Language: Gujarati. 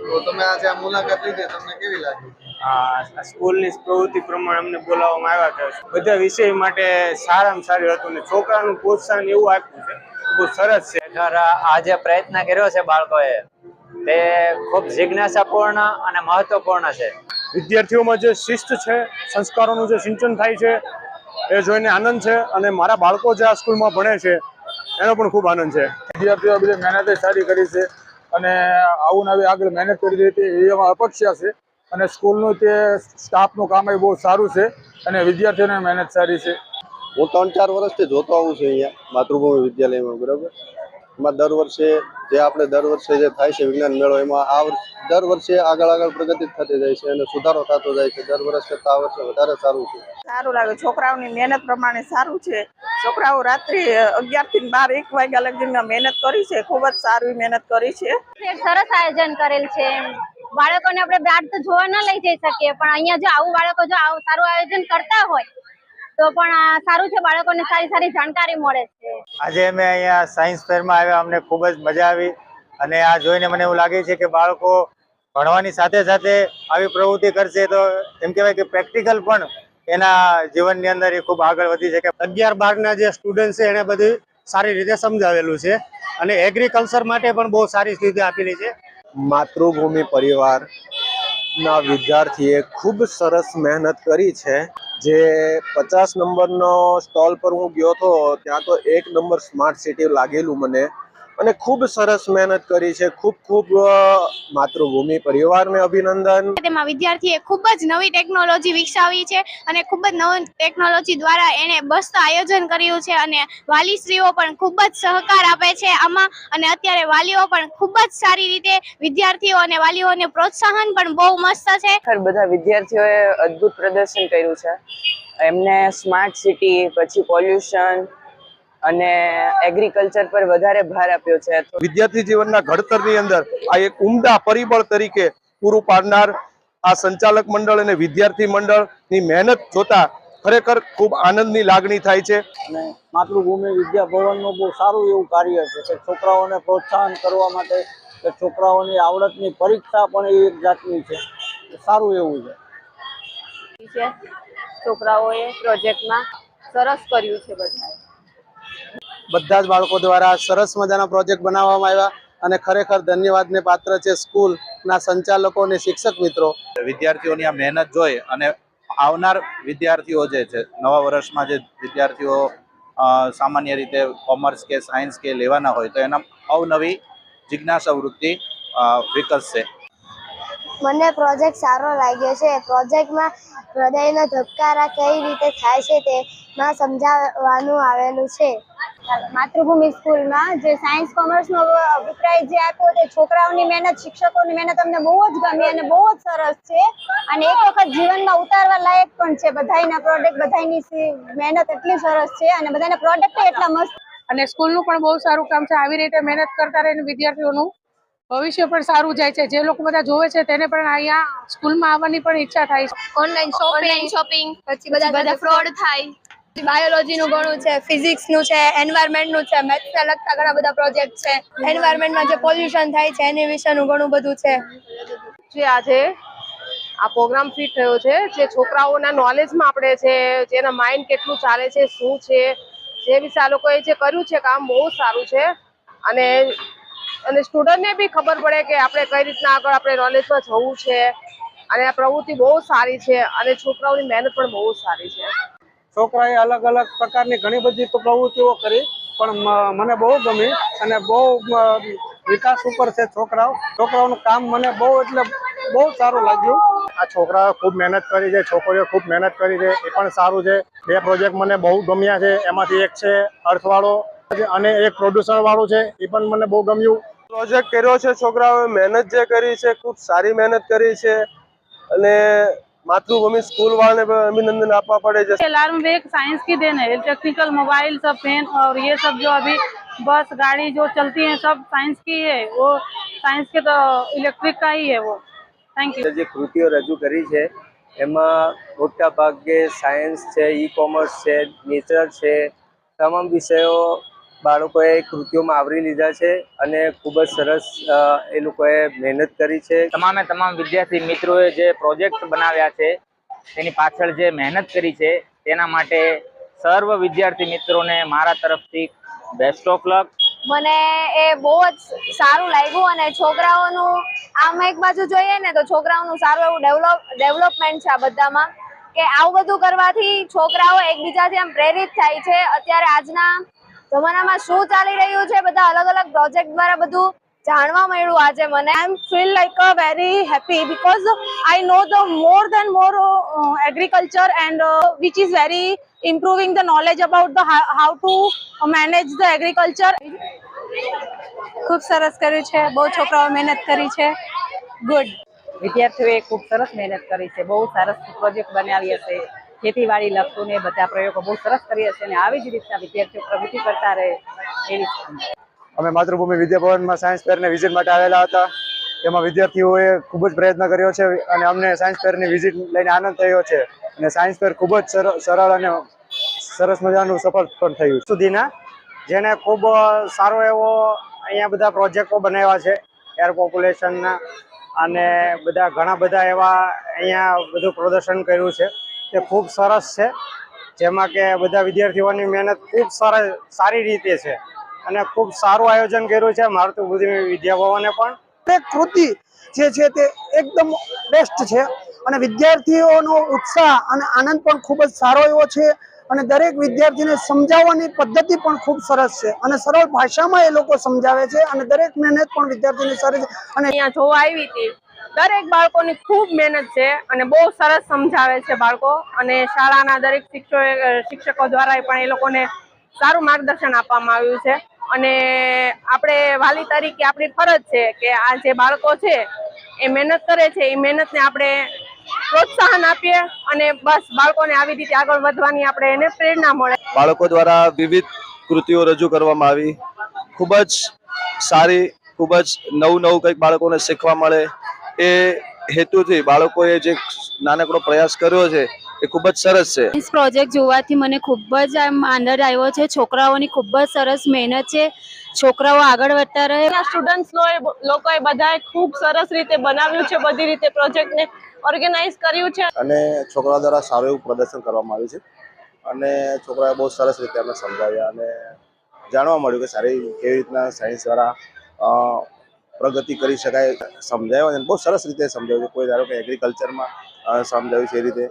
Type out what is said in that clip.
તો તમે આજે આ મુલાકાત લીધી, તમને કેવી લાગી? સ્કૂલની પ્રવૃત્તિ પ્રમાણે અમને બોલાવવામાં આવ્યા હતા. બધા વિષય માટે સારામાં સારું હતું ને છોકરાનું પ્રોત્સાહન એવું આપ્યું છે, બહુ સરસ છે. આ જે પ્રયત્ન કર્યો છે બાળકોએ તે ખૂબ જિજ્ઞાસાપૂર્ણ અને મહત્વપૂર્ણ છે. વિદ્યાર્થીઓમાં જે શિસ્ત છે, સંસ્કારોનું જે સિંચન થાય છે એ જોઈને આનંદ છે, અને મારા બાળકો જે આ સ્કૂલમાં ભણે છે એનો પણ ખૂબ આનંદ છે. વિદ્યાર્થીઓ બધી મહેનત સારી કરી છે અને આવું આવી આગળ મહેનત કરી રહી હતી એમાં અપેક્ષા છે. અને સ્કૂલનું તે સ્ટાફનું કામ એ બહુ સારું છે અને વિદ્યાર્થીઓની મહેનત સારી છે. હું 3-4 વર્ષથી જોતો આવું છું અહીંયા માતૃભૂમિ વિદ્યાલયમાં, બરાબર. એમાં દર વર્ષે જે થાય છે વિજ્ઞાન મેળો, એમાં દર વર્ષે આગળ પ્રગતિ થતી જાય છે અને સુધારો થતો જાય છે. દર વર્ષ કરતાં આ વર્ષે વધારે સારું છે. સારું લાગે, છોકરાઓની મહેનત પ્રમાણે સારું છે. છોકરાઓ રાત્રે 11 થી 12 1 વાગ્યા લગીમાં મહેનત કરી છે, ખૂબ જ સારી મહેનત કરી છે. સરસ આયોજન કરેલ છે. બાળકોને આપણે બહાર તો જોવા ના લઈ જઈ શકીએ, પણ અહીંયા જો આવું બાળકો જો આવું સારું આયોજન કરતા હોય તો પણ સારું છે, બાળકોને સારી જાણકારી મળે છે. આજે અમે અહીંયા સાયન્સ ફેરમાં આવ્યા, અમને ખૂબ જ મજા આવી અને આ જોઈને મને એવું લાગે છે કે બાળકો ભણવાની સાથે સાથે આવી પ્રવૃત્તિ કરશે તો એમ કહેવાય કે પ્રેક્ટિકલ પણ એના જીવનની અંદર એ ખૂબ આગળ વધી શકે. 11-12ના જે સ્ટુડન્ટ છે એને બધું સારી રીતે સમજાવેલું છે અને એગ્રીકલ્ચર માટે પણ બહુ સારી રીતે આપેલી છે. માતૃભૂમિ પરિવારના વિદ્યાર્થીએ ખૂબ સરસ મહેનત કરી છે. જે 50 નંબરનો સ્ટોલ પર હું ગયો હતો ત્યાં તો 1 નંબર સ્માર્ટ સિટી લાગેલું મને, અને ખૂબ સરસ મહેનત કરી છે. ખૂબ માતૃભૂમિ પરિવારને અભિનંદન. તેમાં વિદ્યાર્થીએ ખૂબ જ નવી ટેકનોલોજી વિકસાવી છે અને ખૂબ જ નવી ટેકનોલોજી દ્વારા એને મસ્ત આયોજન કર્યું છે અને વાલીશ્રીઓ પણ ખૂબ જ સહકાર આપે છે આમાં, અને અત્યારે વાલીઓ પણ ખૂબ જ સારી રીતે વિદ્યાર્થીઓ અને વાલીઓને પ્રોત્સાહન પણ બહુ મસ્ત છે. બધા વિદ્યાર્થીઓએ અદ્ભુત પ્રદર્શન કર્યું છે. એમને સ્માર્ટ સિટી, પછી પોલ્યુશન અને એગ્રીકલ્ચર પર વધારે ભાર આપ્યો છે. વિદ્યાર્થી જીવનના ઘડતરની અંદર આ એક ઉમદા પરિબળ તરીકે પૂરું પાડનાર આ સંચાલક મંડળ અને વિદ્યાર્થી મંડળની મહેનત જોતા ખરેખર ખૂબ આનંદની લાગણી થાય છે. અને માતૃભૂમિ વિદ્યા ભવનનું બહુ સારું એવું કાર્ય છે કે છોકરાઓને પ્રોત્સાહન કરવા માટે કે છોકરાઓની આવડતની પરીક્ષા પણ એ એક જાતની છે, સારું એવું છે. છોકરાઓએ પ્રોજેક્ટમાં સરસ કર્યું છે. બધા જ બાળકો દ્વારા સરસ મજાના પ્રોજેક્ટ બનાવવામાં આવ્યા અને ખરેખર ધન્યવાદને પાત્ર છે સ્કૂલના સંચાલકો અને શિક્ષક મિત્રો. વિદ્યાર્થીઓની આ મહેનત જોઈ અને આવનાર વિદ્યાર્થીઓ જે છે, નવા વર્ષમાં જે વિદ્યાર્થીઓ સામાન્ય રીતે કોમર્સ કે સાયન્સ કે લેવાના હોય તો એના અવનવી જિજ્ઞાસા વૃત્તિ વિકસશે. મને પ્રોજેક્ટ સારો લાગ્યો છે. પ્રોજેક્ટમાં હૃદયના ધબકારા કઈ રીતે થાય છે તેમાં સમજાવવાનું આવેલું છે. માતૃભૂમિ સ્કૂલમાં જે સાયન્સ કોમર્સનો અભિપ્રાય જે આપ્યો તે છોકરાઓની મહેનત, શિક્ષકોની મહેનત અમને બહુ જ ગમી અને બહુ જ સરસ છે અને એક વખત જીવનમાં ઉતારવા લાયક પણ છે. બધાયના પ્રોડક્ટ, બધાયની મહેનત એટલી સરસ છે અને બધાના પ્રોડક્ટ એટલા મસ્ત. અને સ્કૂલનું પણ બહુ સારું કામ છે. આવી રીતે મહેનત કરતા રહીને વિદ્યાર્થીઓનું ભવિષ્ય પણ સારું જાય છે. જે લોકો બધા જોવે છે તેને પણ અહીંયા સ્કૂલમાં આવવાની પણ ઈચ્છા થાય છે. ઓનલાઈન શોપિંગ પછી બધા ફ્રોડ થાય. બાયોલોજીનું ઘણું છે, ફિઝિક્સનું છે, એન્વાયરમેન્ટનું છે, મેથ્સને લગતા ઘણા બધા પ્રોજેક્ટ છે. એન્વાયરમેન્ટમાં જે પોલ્યુશન થાય છે એની વિશેનું ઘણું બધું છે. જે આજે આ પ્રોગ્રામ ફિટ થયો છે, જે છોકરાઓના નોલેજમાં આપણે છે, જેના માઇન્ડ કેટલું ચાલે છે, શું છે, જે વિશે આ લોકોએ જે કર્યું છે કામ બહુ સારું છે અને સ્ટુડન્ટને બી ખબર પડે કે આપણે કઈ રીતના આગળ આપણે નોલેજમાં જવું છે અને આ પ્રવૃત્તિ બહુ સારી છે અને છોકરાઓની મહેનત પણ બહુ સારી છે. છોકરાએ અલગ અલગ પ્રકારની ઘણી બધી પ્રવૃત્તિઓ કરી, પણ મને બહુ ગમી અને બહુ વિકાસ ઉપર છે છોકરાઓનું કામ મને બહુ સારું લાગ્યું. આ છોકરાઓ ખૂબ મહેનત કરી છે, છોકરીઓ ખૂબ મહેનત કરી છે, એ પણ સારું છે. 2 પ્રોજેક્ટ મને બહુ ગમ્યા છે. એમાંથી એક છે અર્થવાળો અને એક પ્રોડ્યુસર વાળું છે, એ પણ મને બહુ ગમ્યું. પ્રોજેક્ટ કર્યો છે, છોકરાઓએ મહેનત જે કરી છે ખૂબ સારી મહેનત કરી છે અને मातृभूमि स्कूल वाले अभिनंदन आपा पड़े। जैसे अलार्म वेग साइंस की देन है। टेक्निकल मोबाइल सब पेन और ये सब जो अभी बस गाड़ी जो चलती है सब साइंस की है, वो साइंस के तो इलेक्ट्रिक का ही है वो। Thank you. જે કૃતિઓ રજૂ કરી છે એમાં મોટા ભાગે સાયન્સ છે, ઈ કોમર્સ છે, નેચર છે, તમામ વિષયો બાળકોએ કૃતિઓમાં આવરી લીધા છે અને ખૂબ જ સરસ એ લોકોએ મહેનત કરી છે. તમામ વિદ્યાર્થી મિત્રોએ જે પ્રોજેક્ટ બનાવ્યા છે તેની પાછળ જે મહેનત કરી છે તેના માટે સર્વ વિદ્યાર્થી મિત્રોને મારા તરફથી બેસ્ટ ઓફ લક. મને એ બહુ જ સારું લાગ્યું અને છોકરાઓનું આમ એક બાજુ જોઈએ ને તો છોકરાઓનું સારું એવું ડેવલપમેન્ટ છે આ બધામાં, કે આવું બધું કરવાથી છોકરાઓ એકબીજાથી આમ પ્રેરિત થાય છે. અત્યારે આજના જમાનામાં શું ચાલી રહ્યું છે, બધા અલગ અલગ પ્રોજેક્ટ દ્વારા બધું જાણવા મળ્યું આજે મને. I feel like very happy because I know the more agriculture and which is very improving the knowledge about the how to manage the agriculture. ખૂબ સરસ કર્યું છે, બહુ છોકરાઓ મહેનત કરી છે. ગુડ. વિદ્યાર્થીઓએ ખૂબ સરસ મહેનત કરી છે, બહુ સરસ પ્રોજેક્ટ બનાવી હશે, ખેતીવાડી લગતું ને બધા પ્રયોગો બહુ સરસ કરી હશે અને આવી જ રીતના વિદ્યાર્થીઓ પ્રગતિ કરતા રહે એવી. અમે માતૃભૂમિ વિદ્યાભવનમાં સાયન્સ ફેરની વિઝિટ માટે આવેલા હતા. એમાં વિદ્યાર્થીઓએ ખૂબ જ પ્રયત્ન કર્યો છે અને અમને સાયન્સ ફેરની વિઝિટ લઈને આનંદ થયો છે અને સાયન્સ ફેર ખૂબ જ સરળ અને સરસ મજાનું સફળ પણ થયું સુધીના, જેને ખૂબ સારો એવો અહીંયા બધા પ્રોજેક્ટો બનાવ્યા છે એર પોપ્યુલેશનના અને બધા ઘણા બધા એવા અહીંયા બધું પ્રદર્શન કર્યું છે તે ખૂબ સરસ છે, જેમાં કે બધા વિદ્યાર્થીઓની મહેનત ખૂબ સારી રીતે છે અને ખૂબ સારું આયોજન કર્યું છે માતૃભૂમિ વિદ્યાભવને પણ. દરેક કૃતિ જે છે તે એકદમ બેસ્ટ છે અને વિદ્યાર્થીઓનો ઉત્સાહ અને આનંદ પણ ખૂબ જ સારો એવો છે અને દરેક વિદ્યાર્થીને સમજાવવાની પદ્ધતિ પણ ખૂબ સરસ છે અને સરળ ભાષામાં એ લોકો સમજાવે છે અને દરેક મહેનત પણ વિદ્યાર્થીની સરસ છે. અને અહીંયા જોવા આવી હતી, દરેક બાળકોની ખૂબ મહેનત છે અને બહુ સરસ સમજાવે છે બાળકો, અને શાળાના દરેક શિક્ષકો દ્વારા પણ એ લોકોને સારું માર્ગદર્શન આપવામાં આવ્યું છે. અને આપણે વાલી તરીકે આપણી ફરજ છે કે આ જે બાળકો છે એ મહેનત કરે છે, એ મહેનતને આપણે પ્રોત્સાહન આપીએ અને બસ બાળકોને આવી રીતે આગળ વધવાની આપણે એને પ્રેરણા મળે. બાળકો દ્વારા વિવિધ કૃતિઓ રજૂ કરવામાં આવી, ખૂબ જ સારી, ખૂબ જ નવું કંઈક બાળકોને શીખવા મળે એ હેતુથી બાળકોએ જે નાનકડો પ્રયાસ કર્યો છે એ ખૂબ જ સરસ છે. સાયન્સ પ્રોજેક્ટ જોવાથી મને ખૂબ જ આનંદ આવ્યો છે. છોકરાઓની ખૂબ જ સરસ મહેનત છે, છોકરાઓ આગળ વધતા રહે. સ્ટુડન્ટ્સ લોકોએ બધાએ ખૂબ સરસ રીતે બનાવ્યું છે, બધી રીતે પ્રોજેક્ટને ઓર્ગેનાઇઝ કર્યું છે અને છોકરાઓ દ્વારા સારું એવું પ્રદર્શન કરવામાં આવ્યું છે અને છોકરાએ બહુ સરસ રીતે અમને સમજાવ્યા અને જાણવા મળ્યું કે સારી કેવી રીતના સાયન્સ દ્વારા પ્રગતિ કરી શકાય સમજાવ્યો અને બહુ સરસ રીતે સમજાવ્યું. કોઈ ધારો કે એગ્રીકલ્ચરમાં સમજાવ્યું છે એ રીતે